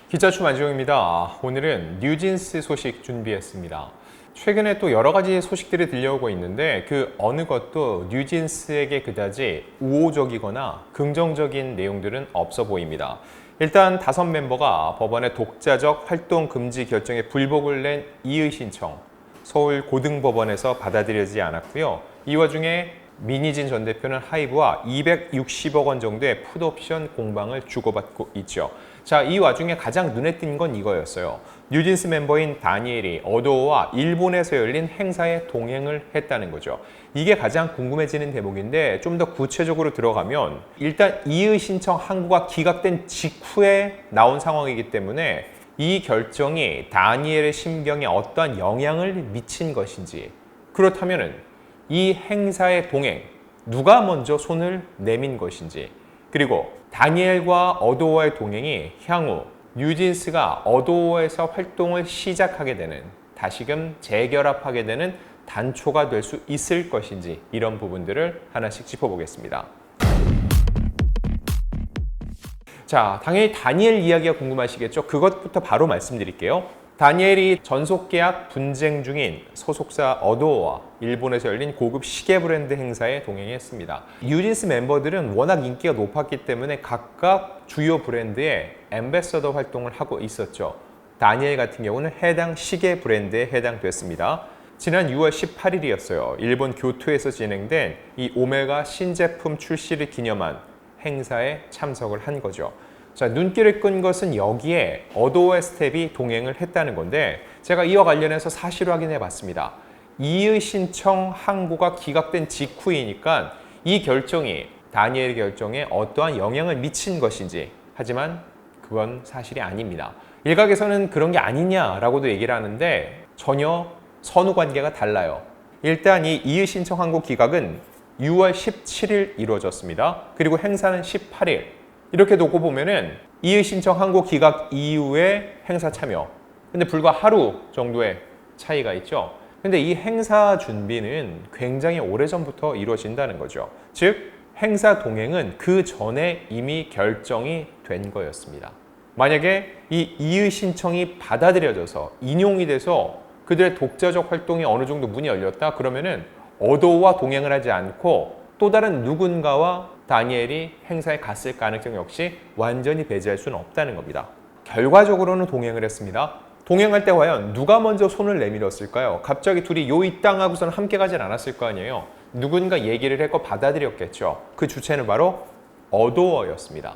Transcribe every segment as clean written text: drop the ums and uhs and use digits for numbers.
기자추 만지용입니다. 오늘은 뉴진스 소식 준비했습니다. 최근에 또 여러 가지 소식들이 들려오고 있는데 그 어느 것도 뉴진스에게 그다지 우호적이거나 긍정적인 내용들은 없어 보입니다. 일단 5멤버가 법원의 독자적 활동 금지 결정에 불복을 낸 이의 신청, 서울 고등법원에서 받아들여지지 않았고요. 이 와중에 민희진 전 대표는 하이브와 260억 원 정도의 풋옵션 공방을 주고받고 있죠. 자, 이 와중에 가장 눈에 띈 건 이거였어요. 뉴진스 멤버인 다니엘이 어도어와 일본에서 열린 행사에 동행을 했다는 거죠. 이게 가장 궁금해지는 대목인데 좀 더 구체적으로 들어가면 일단 이의 신청 항고가 기각된 직후에 나온 상황이기 때문에 이 결정이 다니엘의 심경에 어떠한 영향을 미친 것인지, 그렇다면은 이 행사의 동행, 누가 먼저 손을 내민 것인지, 그리고 다니엘과 어도어의 동행이 향후 뉴진스가 어도어에서 활동을 시작하게 되는, 다시금 재결합하게 되는 단초가 될 수 있을 것인지, 이런 부분들을 하나씩 짚어보겠습니다. 자, 당연히 다니엘 이야기가 궁금하시겠죠? 그것부터 바로 말씀드릴게요. 다니엘이 전속계약 분쟁 중인 소속사 어도어와 일본에서 열린 고급 시계 브랜드 행사에 동행했습니다. 뉴진스 멤버들은 워낙 인기가 높았기 때문에 각각 주요 브랜드의 앰베서더 활동을 하고 있었죠. 다니엘 같은 경우는 해당 시계 브랜드에 해당됐습니다. 지난 6월 18일이었어요. 일본 교토에서 진행된 이 오메가 신제품 출시를 기념한 행사에 참석을 한 거죠. 자, 눈길을 끈 것은 여기에 어도어의 스텝이 동행을 했다는 건데, 제가 이와 관련해서 사실 확인해 봤습니다. 이의 신청 항고가 기각된 직후이니까 이 결정이 다니엘 결정에 어떠한 영향을 미친 것인지, 하지만 그건 사실이 아닙니다. 일각에서는 그런 게 아니냐라고도 얘기를 하는데 전혀 선후 관계가 달라요. 일단 이 이의 신청 항고 기각은 6월 17일 이루어졌습니다. 그리고 행사는 18일. 이렇게 놓고 보면은 이의 신청 항고 기각 이후에 행사 참여. 근데 불과 하루 정도의 차이가 있죠. 근데 이 행사 준비는 굉장히 오래전부터 이루어진다는 거죠. 즉, 행사 동행은 그 전에 이미 결정이 된 거였습니다. 만약에 이 이의 신청이 받아들여져서 인용이 돼서 그들의 독자적 활동이 어느 정도 문이 열렸다 그러면은 어도어와 동행을 하지 않고 또 다른 누군가와 다니엘이 행사에 갔을 가능성 역시 완전히 배제할 수는 없다는 겁니다. 결과적으로는 동행을 했습니다. 동행할 때 과연 누가 먼저 손을 내밀었을까요? 갑자기 둘이 요이 땅 하고서는 함께 가진 않았을 거 아니에요. 누군가 얘기를 했고 받아들였겠죠. 그 주체는 바로 어도어였습니다.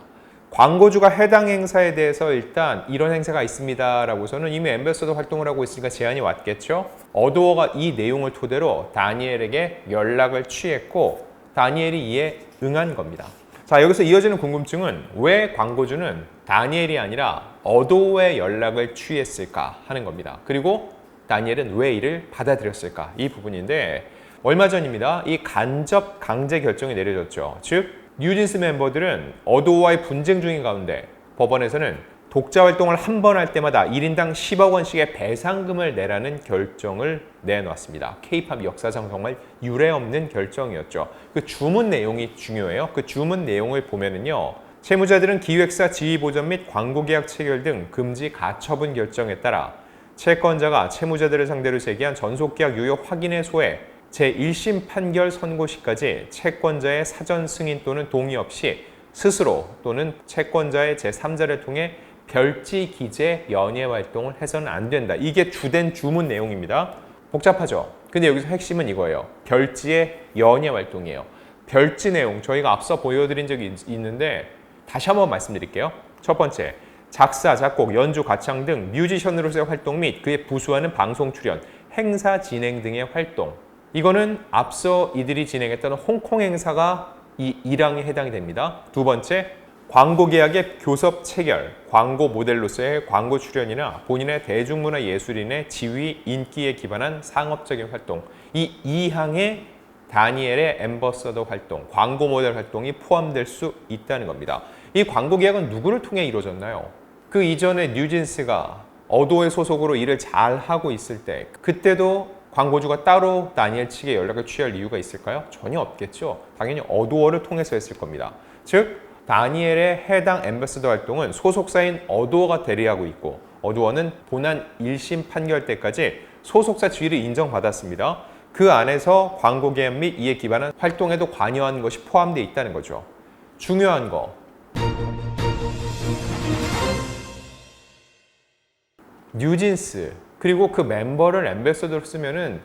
광고주가 해당 행사에 대해서 일단 이런 행사가 있습니다 라고서는 이미 앰베서더 활동을 하고 있으니까 제안이 왔겠죠. 어도어가 이 내용을 토대로 다니엘에게 연락을 취했고 다니엘이 이에 응한 겁니다. 자, 여기서 이어지는 궁금증은 왜 광고주는 다니엘이 아니라 어도어의 연락을 취했을까 하는 겁니다. 그리고 다니엘은 왜 이를 받아들였을까, 이 부분인데, 얼마 전입니다. 이 간접 강제 결정이 내려졌죠. 즉, 뉴진스 멤버들은 어도어와의 분쟁 중인 가운데 법원에서는 독자 활동을 한 번 할 때마다 1인당 10억 원씩의 배상금을 내라는 결정을 내놨습니다. K-팝 역사상 정말 유례없는 결정이었죠. 그 주문 내용이 중요해요. 그 주문 내용을 보면은요, 채무자들은 기획사 지위 보전 및 광고 계약 체결 등 금지 가처분 결정에 따라 채권자가 채무자들을 상대로 제기한 전속계약 유효 확인의 소에 제1심 판결 선고 시까지 채권자의 사전 승인 또는 동의 없이 스스로 또는 채권자의 제3자를 통해 별지 기재 연예 활동을 해서는 안 된다. 이게 주된 주문 내용입니다. 복잡하죠? 근데 여기서 핵심은 이거예요. 별지의 연예 활동이에요. 별지 내용 저희가 앞서 보여드린 적이 있는데 다시 한번 말씀드릴게요. 첫 번째, 작사, 작곡, 연주, 가창 등 뮤지션으로서의 활동 및 그에 부수하는 방송 출연, 행사 진행 등의 활동. 이거는 앞서 이들이 진행했던 홍콩 행사가 이 1항에 해당이 됩니다. 두 번째, 광고 계약의 교섭 체결, 광고 모델로서의 광고 출연이나 본인의 대중문화 예술인의 지위, 인기에 기반한 상업적인 활동. 이 2항에 다니엘의 앰버서더 활동, 광고 모델 활동이 포함될 수 있다는 겁니다. 이 광고 계약은 누구를 통해 이루어졌나요? 그 이전에 뉴진스가 어도어의 소속으로 일을 잘 하고 있을 때 그때도 광고주가 따로 다니엘 측에 연락을 취할 이유가 있을까요? 전혀 없겠죠. 당연히 어도어를 통해서 했을 겁니다. 즉 다니엘의 해당 앰베서더 활동은 소속사인 어도어가 대리하고 있고 어도어는 본안 1심 판결 때까지 소속사 지위를 인정받았습니다. 그 안에서 광고 계약 및 이에 기반한 활동에도 관여한 것이 포함되어 있다는 거죠. 중요한 거. 뉴진스 그리고 그 멤버를 앰베서더로 쓰면은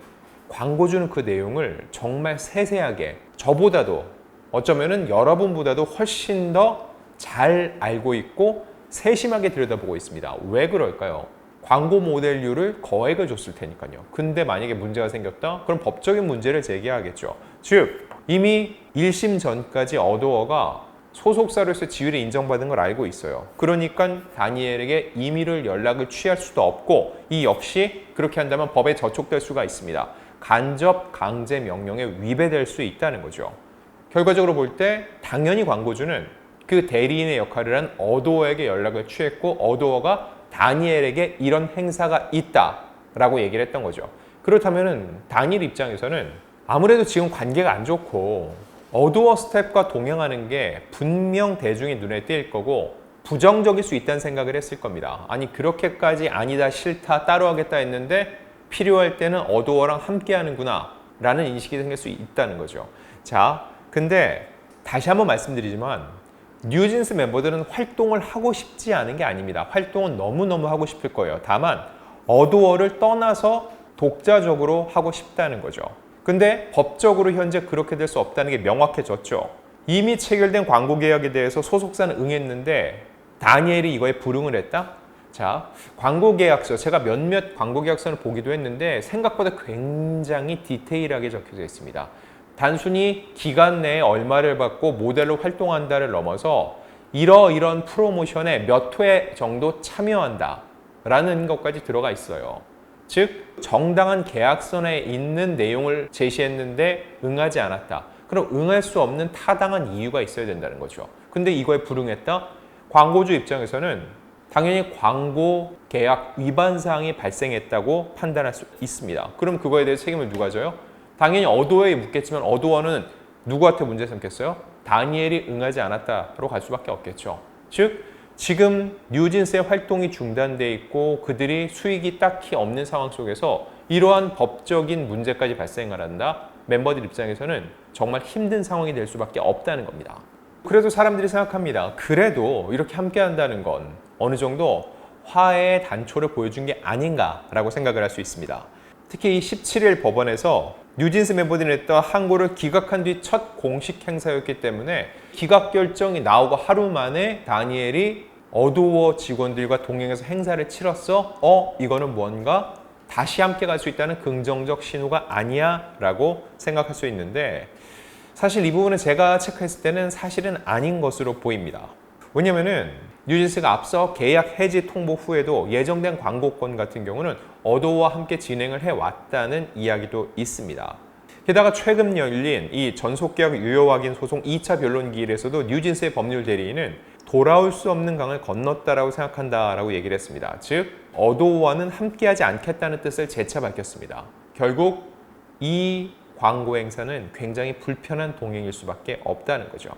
광고주는 그 내용을 정말 세세하게 저보다도 어쩌면은 여러분보다도 훨씬 더 잘 알고 있고 세심하게 들여다보고 있습니다. 왜 그럴까요? 광고 모델료를 거액을 줬을 테니까요. 근데 만약에 문제가 생겼다? 그럼 법적인 문제를 제기하겠죠. 즉 이미 1심 전까지 어도어가 소속사로서 지위를 인정받은 걸 알고 있어요. 그러니까 다니엘에게 임의를 연락을 취할 수도 없고 이 역시 그렇게 한다면 법에 저촉될 수가 있습니다. 간접 강제 명령에 위배될 수 있다는 거죠. 결과적으로 볼 때 당연히 광고주는 그 대리인의 역할을 한 어도어에게 연락을 취했고 어도어가 다니엘에게 이런 행사가 있다라고 얘기를 했던 거죠. 그렇다면 다니엘 입장에서는 아무래도 지금 관계가 안 좋고 어도어 스텝과 동행하는 게 분명 대중의 눈에 띌 거고 부정적일 수 있다는 생각을 했을 겁니다. 아니 그렇게까지 아니다 싫다 따로 하겠다 했는데 필요할 때는 어도어랑 함께 하는구나 라는 인식이 생길 수 있다는 거죠. 자, 근데 다시 한번 말씀드리지만 뉴진스 멤버들은 활동을 하고 싶지 않은 게 아닙니다. 활동은 너무너무 하고 싶을 거예요. 다만 어도어를 떠나서 독자적으로 하고 싶다는 거죠. 근데 법적으로 현재 그렇게 될 수 없다는 게 명확해졌죠. 이미 체결된 광고 계약에 대해서 소속사는 응했는데 다니엘이 이거에 불응을 했다? 자, 광고 계약서, 제가 몇몇 광고 계약서를 보기도 했는데 생각보다 굉장히 디테일하게 적혀져 있습니다. 단순히 기간 내에 얼마를 받고 모델로 활동한다를 넘어서 이러이런 프로모션에 몇 회 정도 참여한다 라는 것까지 들어가 있어요. 즉 정당한 계약서에 있는 내용을 제시했는데 응하지 않았다. 그럼 응할 수 없는 타당한 이유가 있어야 된다는 거죠. 근데 이거에 불응했다? 광고주 입장에서는 당연히 광고 계약 위반 사항이 발생했다고 판단할 수 있습니다. 그럼 그거에 대해 책임을 누가 져요? 당연히 어도어에 묻겠지만 어도어는 누구한테 문제 삼겠어요? 다니엘이 응하지 않았다로 갈 수밖에 없겠죠. 즉 지금 뉴진스의 활동이 중단돼 있고 그들이 수익이 딱히 없는 상황 속에서 이러한 법적인 문제까지 발생을 한다? 멤버들 입장에서는 정말 힘든 상황이 될 수밖에 없다는 겁니다. 그래도 사람들이 생각합니다. 그래도 이렇게 함께 한다는 건 어느 정도 화해의 단초를 보여준 게 아닌가라고 생각을 할 수 있습니다. 특히 이 17일 법원에서 뉴진스 멤버들이 냈던 항고를 기각한 뒤 첫 공식 행사였기 때문에 기각 결정이 나오고 하루 만에 다니엘이 어도어 직원들과 동행해서 행사를 치렀어? 이거는 뭔가 다시 함께 갈 수 있다는 긍정적 신호가 아니야? 라고 생각할 수 있는데 사실 이 부분은 제가 체크했을 때는 사실은 아닌 것으로 보입니다. 왜냐면은 뉴진스가 앞서 계약 해지 통보 후에도 예정된 광고권 같은 경우는 어도어와 함께 진행을 해왔다는 이야기도 있습니다. 게다가 최근 열린 이 전속계약 유효 확인 소송 2차 변론기일에서도 뉴진스의 법률 대리인은 돌아올 수 없는 강을 건넜다라고 생각한다라고 얘기를 했습니다. 즉 어도어와는 함께하지 않겠다는 뜻을 재차 밝혔습니다. 결국 이 광고 행사는 굉장히 불편한 동행일 수밖에 없다는 거죠.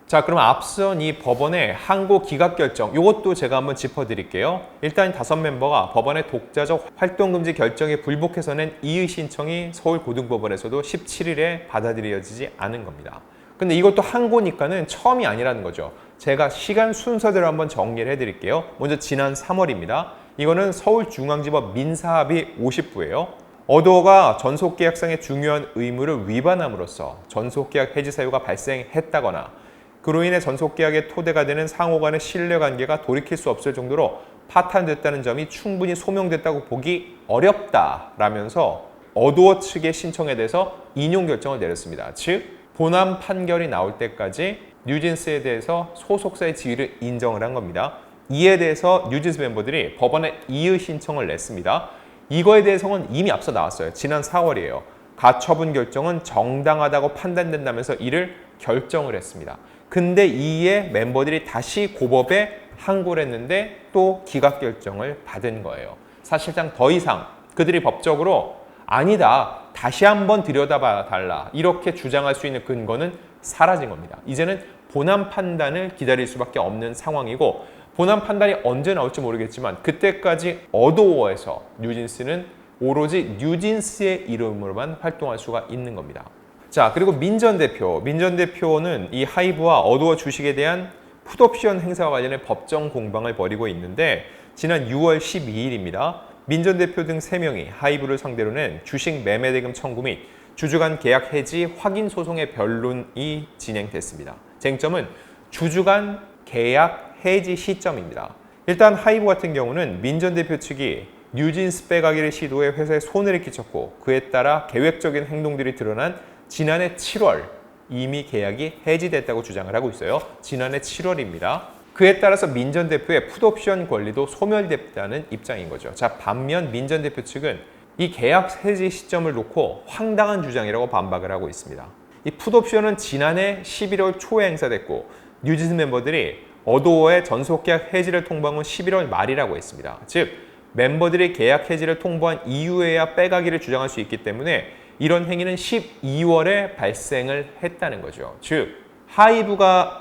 자, 그럼 앞선 이 법원의 항고 기각 결정, 이것도 제가 한번 짚어드릴게요. 일단 5멤버가 법원의 독자적 활동금지 결정에 불복해서 낸 이의 신청이 서울고등법원에서도 17일에 받아들여지지 않은 겁니다. 근데 이것도 항고니까는 처음이 아니라는 거죠. 제가 시간 순서대로 한번 정리를 해드릴게요. 먼저 지난 3월입니다. 이거는 서울중앙지법 민사합의 50부예요. 어도어가 전속계약상의 중요한 의무를 위반함으로써 전속계약 해지 사유가 발생했다거나 그로 인해 전속계약의 토대가 되는 상호 간의 신뢰관계가 돌이킬 수 없을 정도로 파탄됐다는 점이 충분히 소명됐다고 보기 어렵다라면서 어도어 측의 신청에 대해서 인용 결정을 내렸습니다. 즉 본안 판결이 나올 때까지 뉴진스에 대해서 소속사의 지위를 인정을 한 겁니다. 이에 대해서 뉴진스 멤버들이 법원에 이의 신청을 냈습니다. 이거에 대해서는 이미 앞서 나왔어요. 지난 4월이에요. 가처분 결정은 정당하다고 판단된다면서 이를 결정을 했습니다. 근데 이에 멤버들이 다시 고법에 항고를 했는데 또 기각 결정을 받은 거예요. 사실상 더 이상 그들이 법적으로 아니다. 다시 한번 들여다봐 달라. 이렇게 주장할 수 있는 근거는 사라진 겁니다. 이제는 본안 판단을 기다릴 수밖에 없는 상황이고 본안 판단이 언제 나올지 모르겠지만 그때까지 어도어에서 뉴진스는 오로지 뉴진스의 이름으로만 활동할 수가 있는 겁니다. 자, 그리고 민전 대표는 이 하이브와 어도어 주식에 대한 풋옵션 행사와 관련해 법정 공방을 벌이고 있는데 지난 6월 12일입니다. 민전 대표 등 3명이 하이브를 상대로 낸 주식 매매 대금 청구 및 주주 간 계약 해지 확인 소송의 변론이 진행됐습니다. 쟁점은 주주 간 계약 해지 시점입니다. 일단 하이브 같은 경우는 민전 대표 측이 뉴진스 빼가기를 시도해 회사에 손해를 끼쳤고 그에 따라 계획적인 행동들이 드러난 지난해 7월 이미 계약이 해지됐다고 주장을 하고 있어요. 지난해 7월입니다. 그에 따라서 민전 대표의 풋옵션 권리도 소멸됐다는 입장인 거죠. 자, 반면 민전 대표 측은 이 계약 해지 시점을 놓고 황당한 주장이라고 반박을 하고 있습니다. 이 풋옵션은 지난해 11월 초에 행사됐고 뉴진스 멤버들이 어도어의 전속계약 해지를 통보한 건 11월 말이라고 했습니다. 즉 멤버들이 계약 해지를 통보한 이후에야 빼가기를 주장할 수 있기 때문에 이런 행위는 12월에 발생을 했다는 거죠. 즉 하이브가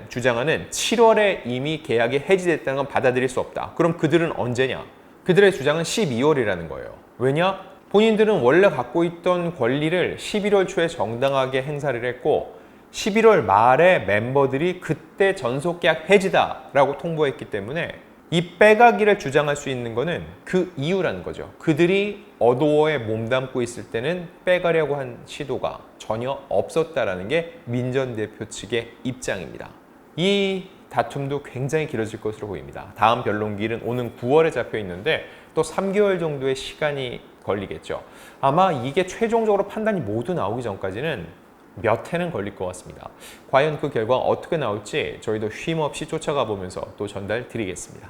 주장하는 7월에 이미 계약이 해지됐다는 건 받아들일 수 없다. 그럼 그들은 언제냐? 그들의 주장은 12월이라는 거예요. 왜냐? 본인들은 원래 갖고 있던 권리를 11월 초에 정당하게 행사를 했고 11월 말에 멤버들이 그때 전속계약 해지다라고 통보했기 때문에 이 빼가기를 주장할 수 있는 거는 그 이유라는 거죠. 그들이 어도어에 몸담고 있을 때는 빼가려고 한 시도가 전혀 없었다라는 게 민전 대표 측의 입장입니다. 이 다툼도 굉장히 길어질 것으로 보입니다. 다음 변론기일은 오는 9월에 잡혀 있는데 또 3개월 정도의 시간이 걸리겠죠. 아마 이게 최종적으로 판단이 모두 나오기 전까지는 몇 해는 걸릴 것 같습니다. 과연 그 결과가 어떻게 나올지 저희도 쉼없이 쫓아가 보면서 또 전달 드리겠습니다.